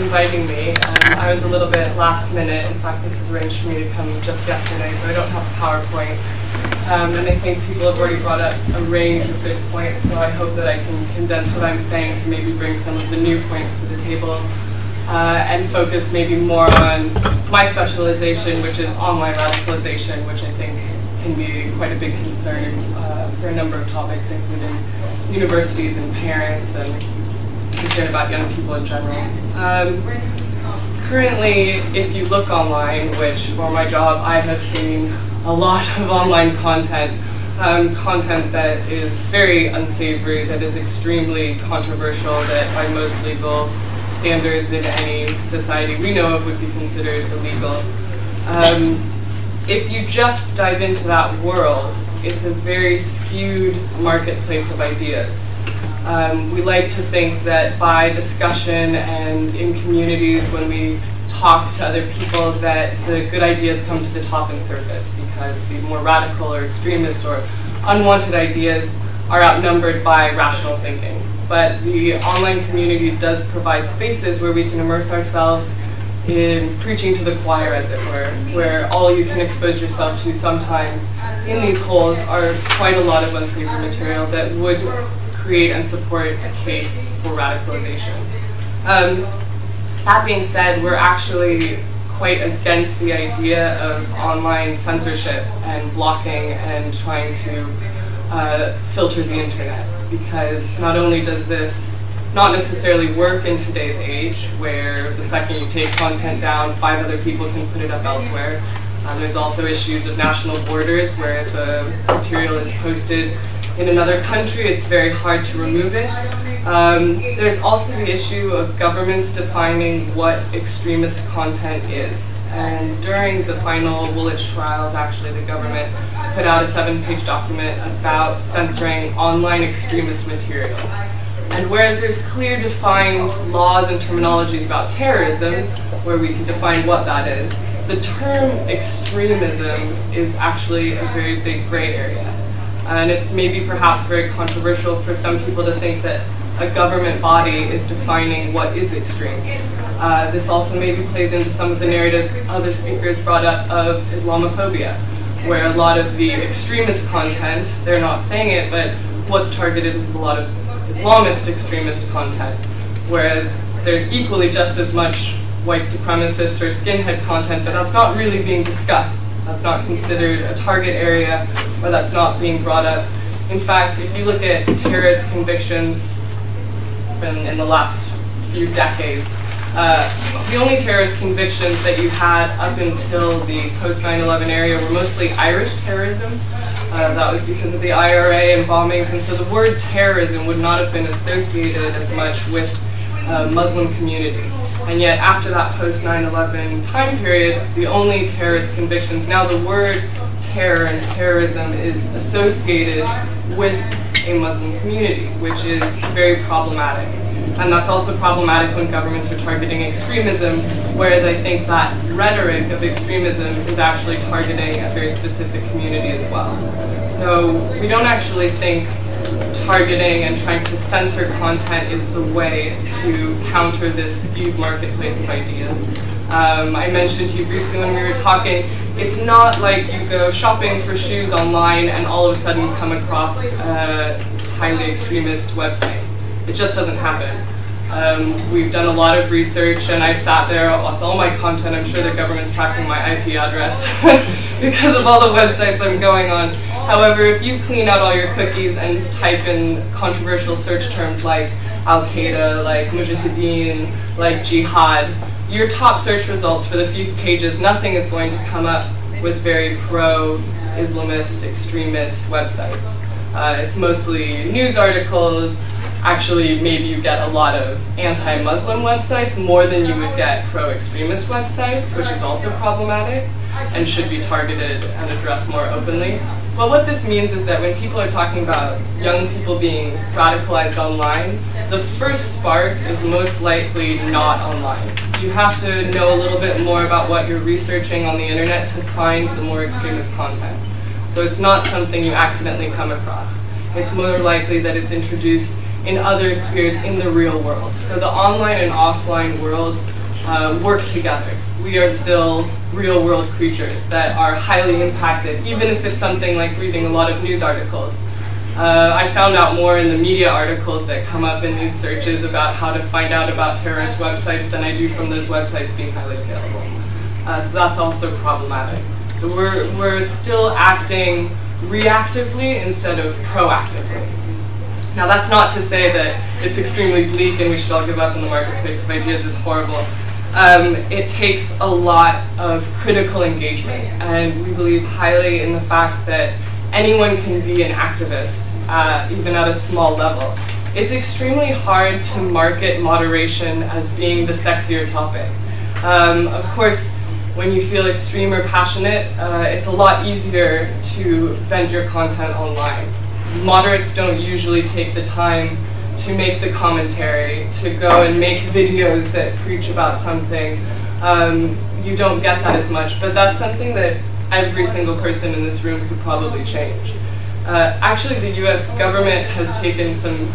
inviting me. I was a little bit last minute. In fact, this was arranged for me to come just yesterday, so I don't have a PowerPoint. And I think people have already brought up a range of good points, so I hope that I can condense what I'm saying to maybe bring some of the new points to the table and focus maybe more on my specialization, which is online radicalization, which I think can be quite a big concern for a number of topics, including universities and parents and concern about young people in general. Currently, if you look online, which for my job I have seen a lot of online content, content that is very unsavory, that is extremely controversial, that by most legal standards in any society we know of would be considered illegal. If you just dive into that world, it's a very skewed marketplace of ideas. We like to think that by discussion and in communities when we talk to other people that the good ideas come to the top and surface because the more radical or extremist or unwanted ideas are outnumbered by rational thinking. But the online community does provide spaces where we can immerse ourselves in preaching to the choir, as it were, where all you can expose yourself to sometimes in these holes are quite a lot of unsavory material that would create and support a case for radicalization. That being said, we're actually quite against the idea of online censorship and blocking and trying to filter the internet, because not only does this not necessarily work in today's age, where the second you take content down, 5 other people can put it up elsewhere. There's also issues of national borders, where if a material is posted in another country, it's very hard to remove it. There's also the issue of governments defining what extremist content is. And during the final Woolwich trials, actually, the government put out a 7-page document about censoring online extremist material. And whereas there's clear defined laws and terminologies about terrorism, where we can define what that is, the term extremism is actually a very big gray area. And it's maybe perhaps very controversial for some people to think that a government body is defining what is extreme. This also maybe plays into some of the narratives other speakers brought up of Islamophobia, where a lot of the extremist content, they're not saying it, but what's targeted is a lot of Islamist extremist content, whereas there's equally just as much white supremacist or skinhead content, but that's not really being discussed. That's not considered a target area, or that's not being brought up. In fact, if you look at terrorist convictions in the last few decades, the only terrorist convictions that you had up until the post-9/11 area were mostly Irish terrorism. That was because of the IRA and bombings, and so the word terrorism would not have been associated as much with Muslim community. And yet after that post-9/11 time period, the only terrorist convictions, now the word terror and terrorism is associated with a Muslim community, which is very problematic. And that's also problematic when governments are targeting extremism, whereas I think that rhetoric of extremism is actually targeting a very specific community as well. So we don't actually think targeting and trying to censor content is the way to counter this skewed marketplace of ideas. I mentioned to you briefly when we were talking, it's not like you go shopping for shoes online and all of a sudden you come across a highly extremist website. It just doesn't happen. We've done a lot of research, and I've sat there with all my content. I'm sure the government's tracking my IP address because of all the websites I'm going on. However, if you clean out all your cookies and type in controversial search terms like Al-Qaeda, like Mujahideen, like Jihad, your top search results for the few pages, nothing is going to come up with very pro-Islamist, extremist websites. It's mostly news articles. Actually, maybe you get a lot of anti-Muslim websites more than you would get pro-extremist websites, which is also problematic and should be targeted and addressed more openly. But what this means is that when people are talking about young people being radicalized online, the first spark is most likely not online. You have to know a little bit more about what you're researching on the internet to find the more extremist content. So it's not something you accidentally come across. It's more likely that it's introduced in other spheres in the real world. So the online and offline world work together. We are still real-world creatures that are highly impacted, even if it's something like reading a lot of news articles. I found out more in the media articles that come up in these searches about how to find out about terrorist websites than I do from those websites being highly available. So that's also problematic. So we're still acting reactively instead of proactively. Now that's not to say that it's extremely bleak and we should all give up in the marketplace of ideas is horrible. It takes a lot of critical engagement, and we believe highly in the fact that anyone can be an activist, even at a small level. It's extremely hard to market moderation as being the sexier topic. Of course, when you feel extreme or passionate, it's a lot easier to vent your content online. Moderates don't usually take the time to make the commentary, to go and make videos that preach about something. You don't get that as much, but that's something that every single person in this room could probably change. Actually, the US government has taken some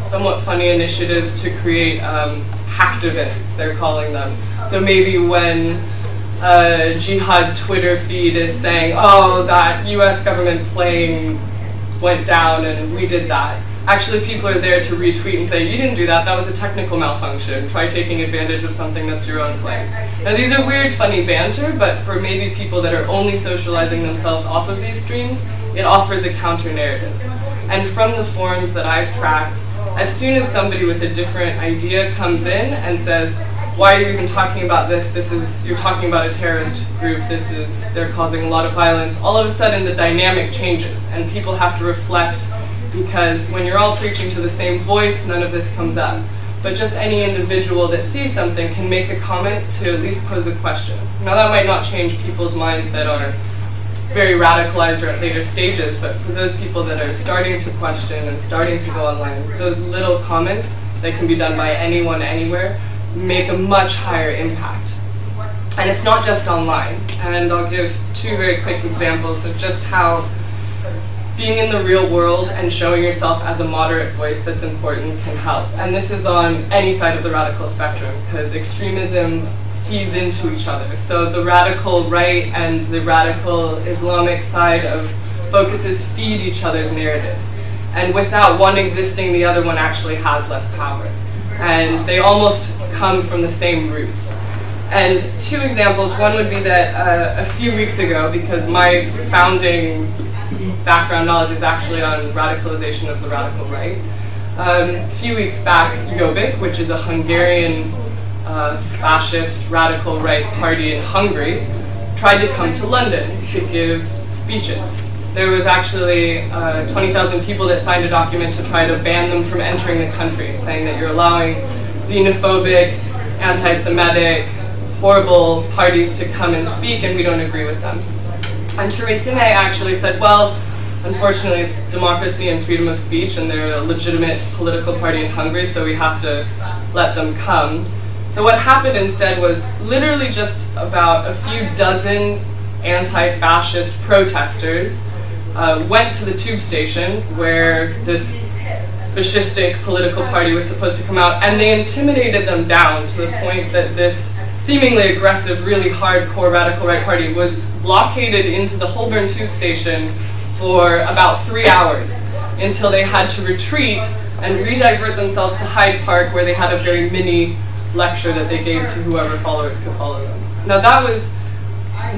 somewhat funny initiatives to create hacktivists, they're calling them. So maybe when Jihad Twitter feed is saying, oh, that US government plane went down and we did that. Actually, people are there to retweet and say, you didn't do that, that was a technical malfunction. Try taking advantage of something that's your own plane. Now these are weird, funny banter, but for maybe people that are only socializing themselves off of these streams, it offers a counter-narrative. And from the forums that I've tracked, as soon as somebody with a different idea comes in and says, why are you even talking about this? You're talking about a terrorist group, they're causing a lot of violence. All of a sudden the dynamic changes and people have to reflect, because when you're all preaching to the same voice, none of this comes up. But just any individual that sees something can make a comment to at least pose a question. Now that might not change people's minds that are very radicalized or at later stages, but for those people that are starting to question and starting to go online, those little comments that can be done by anyone, anywhere, make a much higher impact. And it's not just online. And I'll give two very quick examples of just how being in the real world and showing yourself as a moderate voice that's important can help. And this is on any side of the radical spectrum, because extremism feeds into each other. So the radical right and the radical Islamic side of focuses feed each other's narratives. And without one existing, the other one actually has less power. And they almost come from the same roots. And two examples, one would be that a few weeks ago, because my founding background knowledge is actually on radicalization of the radical right. A few weeks back, Jobbik, which is a Hungarian fascist radical right party in Hungary, tried to come to London to give speeches. There was actually 20,000 people that signed a document to try to ban them from entering the country, saying that you're allowing xenophobic, anti-Semitic, horrible parties to come and speak, and we don't agree with them. And Theresa May actually said, well, unfortunately it's democracy and freedom of speech, and they're a legitimate political party in Hungary, so we have to let them come. So what happened instead was literally just about a few dozen anti-fascist protesters went to the tube station where this fascistic political party was supposed to come out, and they intimidated them down to the point that this seemingly aggressive, really hardcore radical right party was blockaded into the Holborn tube station for about 3 hours until they had to retreat and re-divert themselves to Hyde Park, where they had a very mini lecture that they gave to whoever followers could follow them. Now that was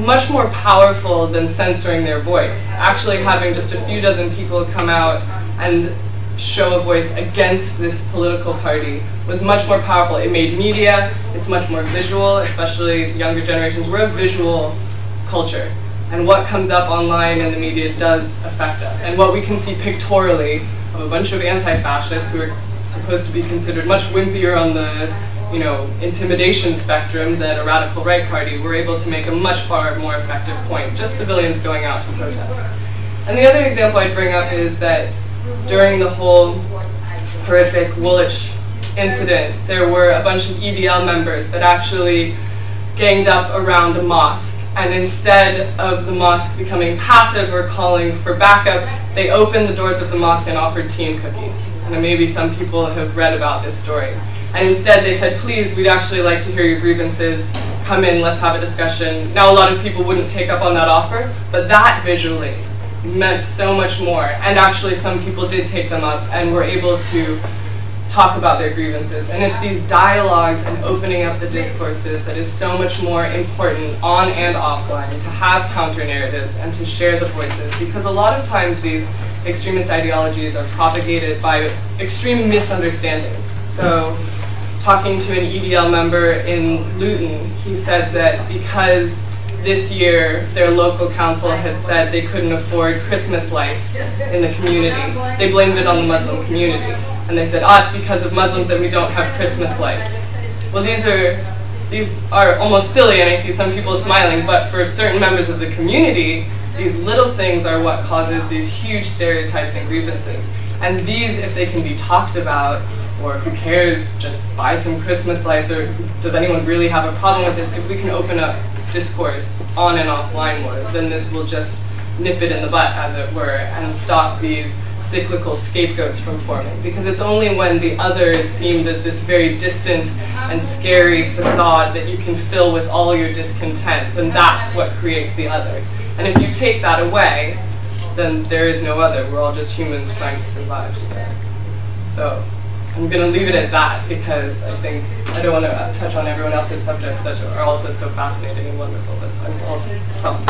much more powerful than censoring their voice. Actually having just a few dozen people come out and show a voice against this political party was much more powerful. It made media, it's much more visual, especially younger generations. We're a visual culture, and what comes up online in the media does affect us. And what we can see pictorially of a bunch of anti-fascists who are supposed to be considered much wimpier on the intimidation spectrum than a radical right party, we're able to make a much far more effective point, just civilians going out to protest. And the other example I'd bring up is that during the whole horrific Woolwich incident, there were a bunch of EDL members that actually ganged up around a mosque, and instead of the mosque becoming passive or calling for backup, they opened the doors of the mosque and offered tea and cookies. And maybe some people have read about this story. And instead they said, please, we'd actually like to hear your grievances, come in, let's have a discussion. Now a lot of people wouldn't take up on that offer, but that visually meant so much more. And actually some people did take them up and were able to talk about their grievances. And it's these dialogues and opening up the discourses that is so much more important on and offline, to have counter narratives and to share the voices, because a lot of times these extremist ideologies are propagated by extreme misunderstandings. So talking to an EDL member in Luton, he said that because this year their local council had said they couldn't afford Christmas lights in the community, they blamed it on the Muslim community. And they said, it's because of Muslims that we don't have Christmas lights. Well, these are almost silly, and I see some people smiling, but for certain members of the community, these little things are what causes these huge stereotypes and grievances. And these, if they can be talked about, or who cares, just buy some Christmas lights, or does anyone really have a problem with this, if we can open up discourse on and offline more, then this will just nip it in the butt, as it were, and stop these cyclical scapegoats from forming. Because it's only when the other is seen as this very distant and scary facade that you can fill with all your discontent, then that's what creates the other. And if you take that away, then there is no other. We're all just humans trying to survive together. So I'm going to leave it at that, because I think I don't want to touch on everyone else's subjects that are also so fascinating and wonderful, but I'm also some.